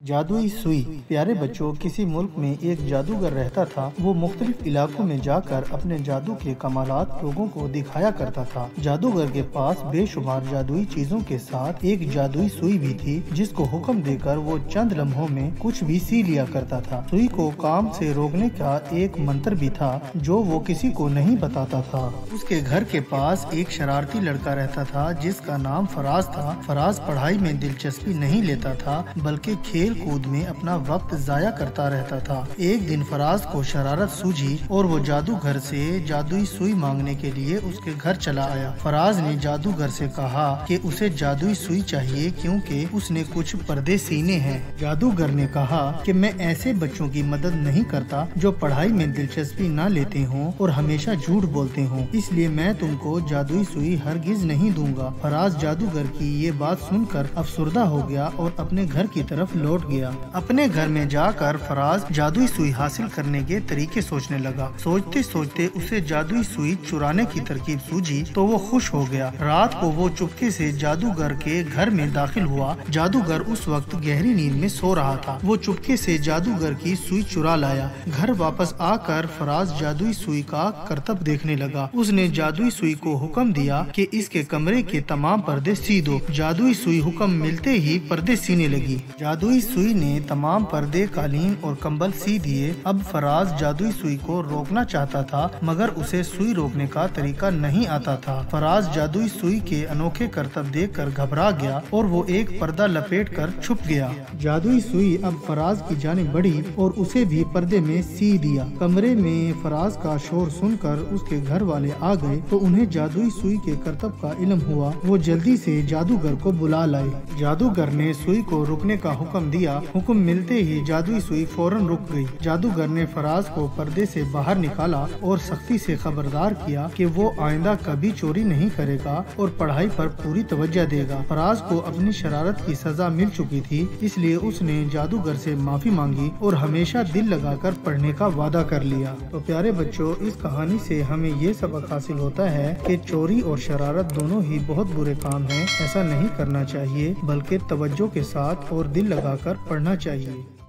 جادوئی سوئی۔ پیارے بچوں، کسی ملک میں ایک جادوگر رہتا تھا۔ وہ مختلف علاقوں میں جا کر اپنے جادو کے کمالات لوگوں کو دکھایا کرتا تھا۔ جادوگر کے پاس بے شمار جادوئی چیزوں کے ساتھ ایک جادوئی سوئی بھی تھی، جس کو حکم دے کر وہ چند لمحوں میں کچھ بھی سی لیا کرتا تھا۔ سوئی کو کام سے روکنے کا ایک منتر بھی تھا جو وہ کسی کو نہیں بتاتا تھا۔ اس کے گھر کے پاس ایک شرارتی لڑکا رہتا تھا جس کا نام فراز تھا۔ فراز پڑھائی میں دلچسپی نہیں لیتا تھا بلکہ کھیل کود میں اپنا وقت ضائع کرتا رہتا تھا۔ ایک دن فراز کو شرارت سوجھی اور وہ جادوگر سے جادوئی سوئی مانگنے کے لیے اس کے گھر چلا آیا۔ فراز نے جادوگر سے کہا کہ اسے جادوئی سوئی چاہیے کیونکہ اس نے کچھ پردے سینے ہیں۔ جادوگر نے کہا کہ میں ایسے بچوں کی مدد نہیں کرتا جو پڑھائی میں دلچسپی نہ لیتے ہوں اور ہمیشہ جھوٹ بولتے ہوں، اس لیے میں تم کو جادوئی سوئی ہرگز نہیں دوں گا۔ فراز جادوگر کی یہ بات سن کر افسردہ ہو گیا اور اپنے گھر کی طرف لوٹ گیا۔ اپنے گھر میں جا کر فراز جادوئی سوئی حاصل کرنے کے طریقے سوچنے لگا۔ سوچتے سوچتے اسے جادوئی سوئی چرانے کی ترکیب سوجھی تو وہ خوش ہو گیا۔ رات کو وہ چپکے سے جادوگر کے گھر میں داخل ہوا۔ جادوگر اس وقت گہری نیند میں سو رہا تھا۔ وہ چپکے سے جادوگر کی سوئی چرا لایا۔ گھر واپس آ کر فراز جادوئی سوئی کا کرتب دیکھنے لگا۔ اس نے جادوئی سوئی کو حکم دیا کہ اس کے کمرے کے تمام پردے سی دو۔ جادوئی سوئی حکم ملتے ہی پردے سینے لگی۔ جادوئی سوئی نے تمام پردے، قالین اور کمبل سی دیے۔ اب فراز جادوئی سوئی کو روکنا چاہتا تھا مگر اسے سوئی روکنے کا طریقہ نہیں آتا تھا۔ فراز جادوئی سوئی کے انوکھے کرتب دیکھ کر گھبرا گیا اور وہ ایک پردہ لپیٹ کر چھپ گیا۔ جادوئی سوئی اب فراز کی جانب بڑھی اور اسے بھی پردے میں سی دیا۔ کمرے میں فراز کا شور سن کر اس کے گھر والے آ گئے تو انہیں جادوئی سوئی کے کرتب کا علم ہوا۔ وہ جلدی سے جادوگر کو بلا لائے۔ جادوگر نے سوئی کو روکنے کا حکم دیا۔ حکم ملتے ہی جادوئی سوئی فوراً رک گئی۔ جادوگر نے فراز کو پردے سے باہر نکالا اور سختی سے خبردار کیا کہ وہ آئندہ کبھی چوری نہیں کرے گا اور پڑھائی پر پوری توجہ دے گا۔ فراز کو اپنی شرارت کی سزا مل چکی تھی، اس لیے اس نے جادوگر سے معافی مانگی اور ہمیشہ دل لگا کر پڑھنے کا وعدہ کر لیا۔ تو پیارے بچوں، اس کہانی سے ہمیں یہ سبق حاصل ہوتا ہے کہ چوری اور شرارت دونوں ہی بہت برے کام ہیں۔ ایسا نہیں کرنا چاہیے بلکہ توجہ کے ساتھ اور دل لگا کر پڑھنا چاہیے۔